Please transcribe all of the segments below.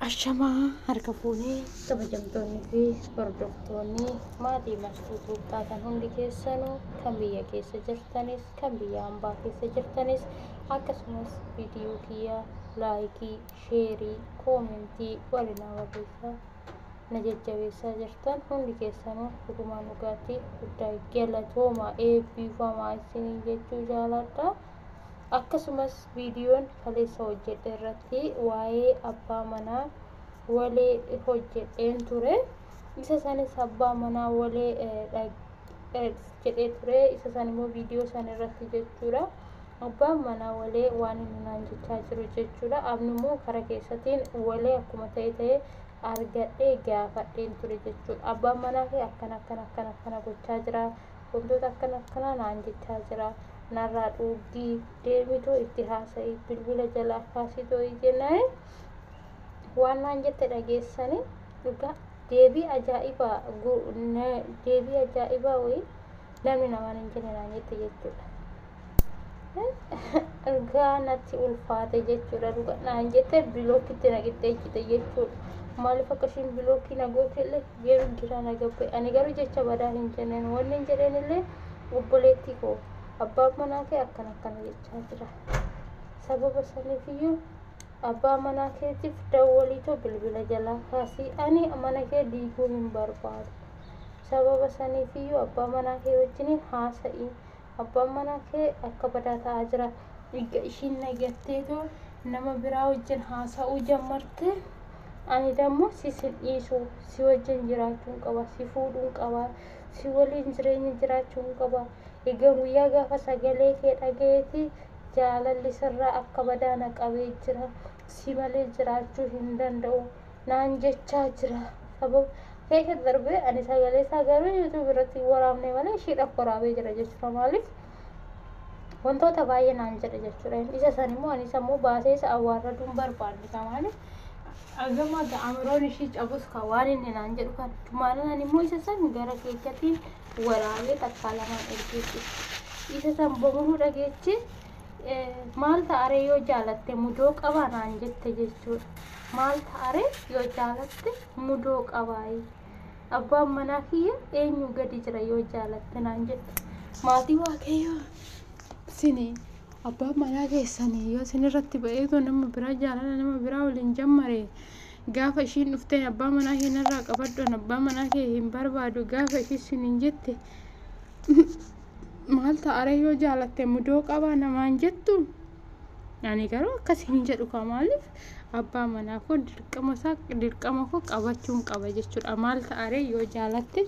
Ashamaa harka fuunee kabajamtoonni fi hordoftoonni maatii maskuutuu taatan hundi keessanuu kan biyya keessa jirtanis kan biyya hambaa keessa jirtanis akkasumas viidiyoo kiyya laayikii, sheerii, koomentii walinaa barreessaa na jajjabeessaa jirtan hundi keessanuu dhugumaan dhugaatii guddaa galatoomaa eebbifamaa isiniin jechuu jaaladha. Akkasumas viidiyoon kaleessa hojjedhe irratti waa'ee abbaa manaa walee hojjedheen ture. Isa sanis abbaa manaa walee jedhee ture. Isa san immoo viidiyoo san irratti jechuudha. Abbaan manaa walee waan inni naan jechaa jiru jechuudha. Amma immoo karaa keessatiin walee akkuma ta'e argadhee gaafadheen ture jechuudha. Abbaan manaa kee akkana gochaa jira. Wantoota akkana naan jechaa jira. Narraa dhuugii deemitoo itti haasa'ii bilbila jala kaasitoo jennaan waan naan jette dhageessanii dhugaa deebii ajaa'ibaa wayii namni namaan hin jenne naan jette jechuudha. Dhugaa natti ulfaate jechuudha. Dhugaa naan jette bilookitti na qixxeessite jechuudha. Maaliif akka ishiin bilookii na goote illee yeroo giraa na gabbe ani garuu jecha badaa hin jenneen wanni hin jedheen illee obboleettii koo abbaan manaa kee akkana jechaa jira. Sababa saniifiyyuu abbaa manaa keetiif dawwaliitoo bilbila jalaa kaasii ani mana kee diiguu hin barbaadu. Sababa saniifiyyuu abbaa manaa kee wajjiniin haasa'ii. Abbaan manaa kee akka badaa ta'aa jira. Ishiin nagatteetoo nama biraa wajjin haasa'uu jammarte ani dammoo si dhiisuu si wajjin jiraachuun qaba si fuudhuun qaba si waliin jireenya jiraachuun qaba. Egaa guyyaa gaafa sagalee kee dhagayeeti jaalalli sirraa akka badaa na qabee jira. Si malee jiraachuu hin danda'u naan jechaa jira. Sababa keessa darbee ani sagalee isaa garuu YouTube irratti waraabne malee ishiidhaaf waraabee jira jechuudha. Maaliif wantoota baay'ee naan jedha jechuudha. Isa san immoo anis ammoo baasee isa awwaarraduun barbaadisa maaliif agama ga'amroon ishii cabus kan waan inni naan jedhu kan maalan ani immoo isa san gara keessatiin waraabee takkaa lamaan ergeetti. Isa san bamuu dhageechi maal ta'are yoo jaalatte mudoo qabaa naan jette jechuudha. Maal ta'are yoo jaalatte mudoo qabaayi. Abbaan manaa kiyya eenyu gadi jira yoo jaalatte naan jette. Maatii waaqayyoo sini abbaan manaa keessanii yoo sin irratti ba'eetoo nama biraa jaalala nama biraa waliin jammare gaafa ishiin dhuftee abbaa manaa kee narraa qabadhuun abbaa manaa kee hin barbaadu gaafa ishii siniin jette maal ta'are yoo jaalatte mudoo qabaa namaan jettu. Ani garuu akkasiin jedhu kaa maaliif abbaa manaa koo dirqama koo qabachuun qaba jechuudha. Maal ta'are yoo jaalatte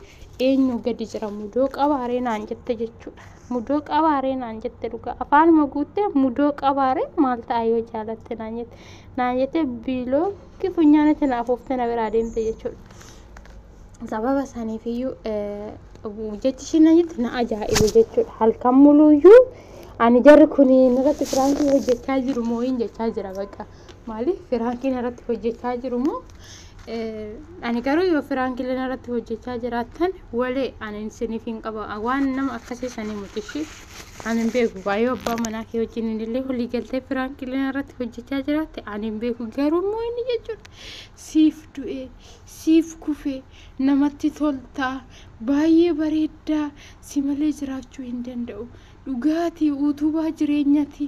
eenyu gadi jira mudoo qabaaree naan jette jechuudha. Mudoo qabaaree naan jette dhugaa afaanuma guuttee mudoo qabaaree maal ta'a yoo jaalatte naan jette bilookii funyaanatti naaf oofte na biraa deemte jechuudha. Sababa saniifiyyuu jechi isheen naan jette na ajaa'ibu jechuudha. Halkan muluuyyuu ani jarri kuni narratti firaankii hojjechaa jiru moo hin jechaa jira bakka maaliif firaankiin irratti hojjechaa jiru moo ani garuu yoo firaankii irratti hojjechaa jiraattan walee ani isiniif hin qaba waan nama akkasii sanii mutishi ani hin beeku baay'ee abbaa manaa kee wajjin illee walii galtee firaankii irratti hojjechaa jiraatte ani hin beeku garuu moo inni jechuudha siif du'e siif kufe namatti toltaa baay'ee bareeddaa si malee jiraachuu hin danda'u. Dhugaatii utubaa jireenyaati.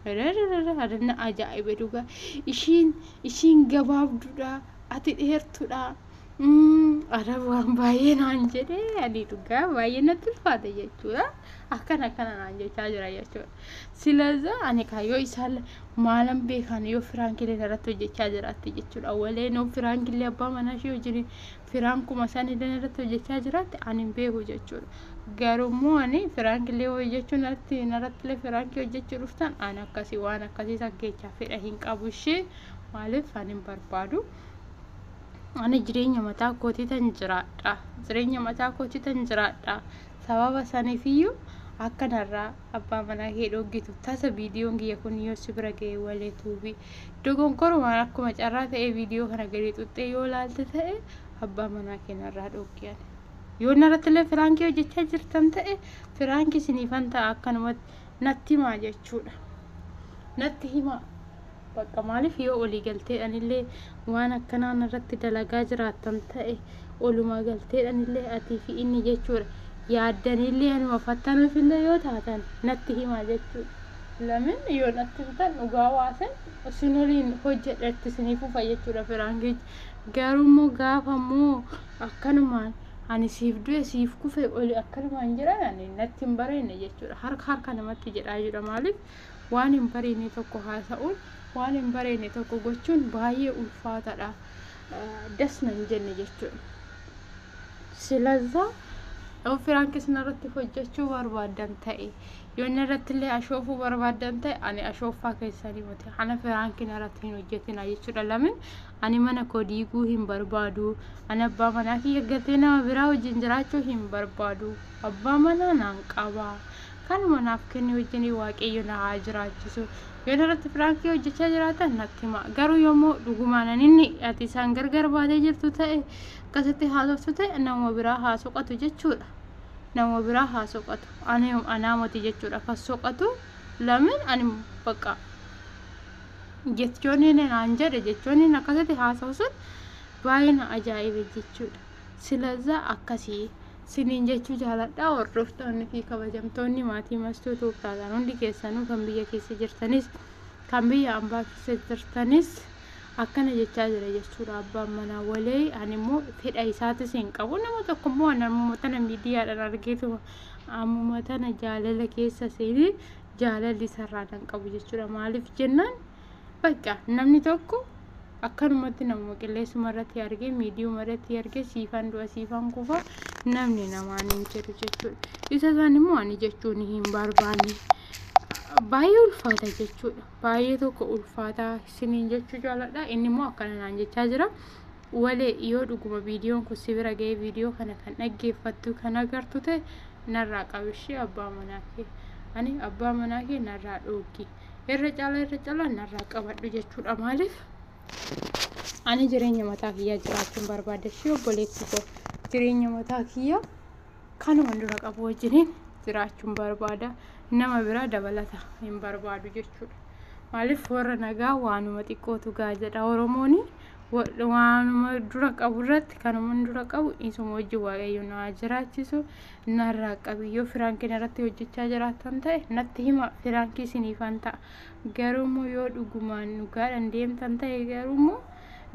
Adanna ajaa'iba dhugaa. Ishiin gabaabduudha. Ati dheertuudha. Waan baay'ee naan jedhee ani dhugaa baay'ee natti ulfaate jechuudha. Akkana naan jechaa jira jechuudha. Silazaa ani kaayyoo isaan maalan beekan yoo firaankilee irratti hojjechaa jiraatti jechuudha. Walee noo firaankilee abbaa manaa ishee wajjin firaankuma isaanii irratti hojjechaa jiraatti ani hin beeku jechuudha. Garuu ani firaankilee hojjechuu narratti firaankii hojjechuu dhuftan ani akkasii waan akkasii san keessaa fedha hin qabu ishee maaliif ani hin barbaadu. Ani jireenya mataa kootii tan jiraadha. Sababa saniifiyyuu akkanarraa abbaa manaa kee dhoggitu tasa viidiyoon kiyya kun yoo si bira ga'e waleetuufi dogonkorumaan akkuma carraa ta'ee viidiyoo kana gadi xuxxee yoo laalte ta'e abbaa manaa keenarraa dhoggiyan. Yoo narratti illee firaankii hojjechaa jirtan ta'e firaankii siniifan ta'a akkanumatti natti himaa jechuudha. Natti himaa bakka maaliif yoo olii galteedhaan illee waan akkanaan irratti dalagaa jiraattan ta'e oluma galteedhaan illee atii fi inni jechuudha yaaddanillee anuma fattanuuf illee yoo taatan natti himaa jechuudha lamin yoo natti hitan dhugaa waasan isin waliin hojjedhatti isiniif ufa jechuudha firaankichi garuu immoo gaafa immoo akkanumaan ani siif du'e siif kufe oli akkanumaan jiran ani natti hin bareenne jechuudha harka namatti jedhaa jira maaliif waan hin bareenne tokko haasa'uun waan hin bareenne tokko gochuun baay'ee ulfaataadha dasna hin jenne jechuudha silazaa firaanki sinarratti hojjechuu barbaadan ta'e yoo narratti illee ashoofuu barbaadan ta'e ani ashooffaa keessanii miti ana firaanki narratti hin hojjetina jechuudha lamin ani mana koo diiguu hin barbaadu ani abbaa manaa kiyya gatee nama biraa wajjin jiraachuu hin barbaadu abbaa manaa naan qaba kanuma naaf kenne wajjin waaqayyo na haa jiraachisu yoo narratti firaanki hojjechaa jiraatan natti hima garuu yommuu dhugumaan inni ati isaan gargar baatee jirtu ta'e akkasitti haasoftu ta'e nama biraa haa soqatu jechuudha nama biraa haa soqatu anaamoti jechuudha kas soqatu lamin ani bakka jechoonni naan jedhe jechoonni akkasitti haasa'u sun baay'ee na ajaa'ibe jechuudha silazaa akkasii siniin jechuu jaaladhaa hordoftoonni fi kabajamtoonni maatii mastuu tuuftaataan hundi keessanuu kan biyya keessa jirtanis kan biyya ambaa keessa jirtanis akkana jechaa jira jechuudha abbaan manaa walee ani immoo fedha isaatis hin qabu nama tokko immoo namoota tana miidiyaadhaan argeetu ammuma tana jaalala keessa seenii jaalalli sarraan qabu jechuudha maaliif jennaan bakka namni tokko akkanumatti nama qilleensuma irratti argee miidiyuma irratti argee siifan du'a siifan kufa namni namaan hin jedhu jechuudha isa isaan immoo ani jechuun hin barbaanne baay'ee ulfaata jechuudha baay'ee tokko ulfaata isiniin jechuu jaaladha inni immoo akkana naan jechaa jira walee yoo dhuguma viidiyoon kun si bira ga'ee viidiyoo kana kan dhaggeeffattu kan agartu ta'e narraa qabishee abbaa manaa kee ani abbaa manaa kee narraa dhoogi irra caalaa narraa qabadhu jechuudha maaliif ani jireenya mataa kiyyaa jiraachuun barbaada shi obboleetti koo jireenya mataa kiyyaa kanuma dura qabu wajjiniin jiraachuun barbaada nama biraa dabalata hin barbaadu jechuudha maaliif warra nagaa waanuma xiqqootu gaa jedha oromooni waanuma dura qabu irratti kanuma dura qabu isuma wajji waaqayyo na jiraachisu narraa qabiyyoo firaankiin irratti hojjechaa jiraatan ta'e natti hima firaankii isiniifan ta'a garuu yoo dhugumaan dhugaadhaan deemtan ta'e garuu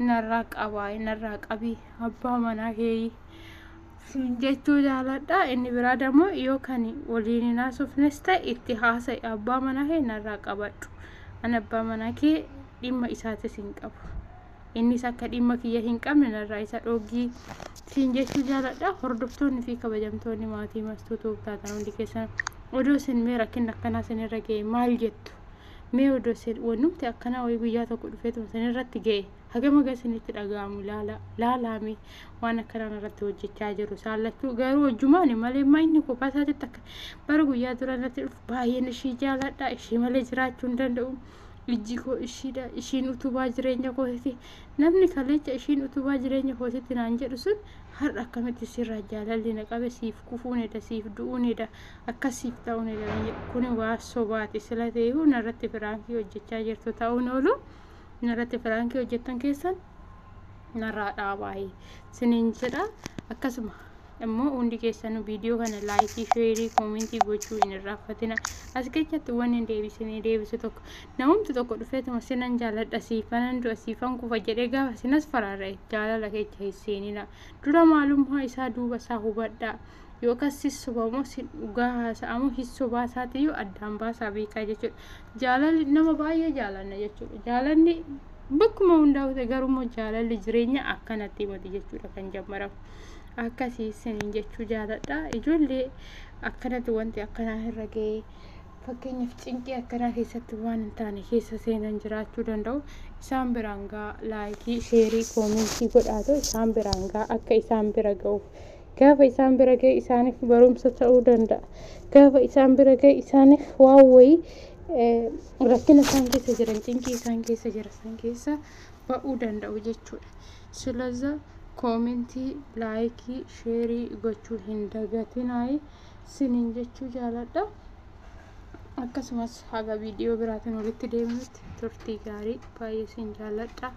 narraa qabii abbaa manaa kee jechuu jaaladha inni biraa dammoo yoo kan waliin naasofnes ta'e itti haasa'e abbaa manaa kee narraa qabadhu ani abbaa manaa kee dhimma isaatis hin qabu innis akka dhimma kiyya hin qabne narraa isa dhoogii siin jechuu jaaladha hordoftoonni fi kabajamtoonni maatii mastuu tuuftaataan hundi keessan odoo isin mee rakkinni akkanaa isinirra ga'e maal jettu mee odoo isin wannumti akkanaa wayii guyyaa tokko dhufeetuma isinirratti ga'e hagama isinitti dhaga'amu laalaame waan akkanaan irratti hojjechaa jiru saallachuu garuu wajjumaan malee inni kophaa isaatitti akka bara guyyaa dura natti dhufu baay'een ishii jaaladha ishii malee jiraachuu hin danda'u ijji koo ishiidha ishiin utubaa jireenya kootiiti namni kalecha ishiin utubaa jireenya kootiiti naan jedhu sun har'a akkamitti sirraa jaalalli na qabe siif kufuunidha siif du'uunidha akkasiif ta'uunidha kun waa sobaati sila ta'eehu narratti firaankii hojjechaa jirtu ta'uun oolu narratti firaankii hojjettan keessan narraa dhaabaayee siniin jedha akkasuma immoo hundi keessanuu viidiyoo kana laayikii sheerii koomentii gochuu hin irraanfatina as keessatti waan hin deebisu tokko namumti tokko dhufeetuma sinan jaaladha siifanan du'a siifan kufa jedhee gaafa sinas faraara'e jaalala keessa hin dura maalummaa isaa duuba isaa hubadhaa yookaan sissobamoo sin dhugaa haasa'amu hissobaa isaatiyyuu addaan baasaa beekaa jechuudha jaalalli nama baay'ee jaalanna jechuudha jaalalli bakkuma hundaa'ute garuu jaalalli jireenya akkanatti himati jechuudha kan jammaramu akkasii siniin jechuu jaaladha ijoollee akkanatti wanti akkanaa irra ga'ee fakkeenyaaf cinqii akkanaa keessatti waan hin taane keessa seenan jiraachuu danda'u isaan biraan gaa laayikii sheerii koomentii godhaatu isaan biraan gaa akka isaan bira ga'uuf gaafa isaan bira ga'e isaaniif barumsa ta'uu danda'a gaafa isaan bira ga'e isaaniif waan wayii rakkina isaan keessa jiran cinqii isaan keessa jiran keessa ba'uu danda'u jechuudha silazaa koomentii laayikii sheerii gochuu hin dagatinaayi siniin jechuu jaaladha akkasumas haga viidiyoo biraatiin walitti deebinutti turtii gaarii baay'ee siin jaalladha.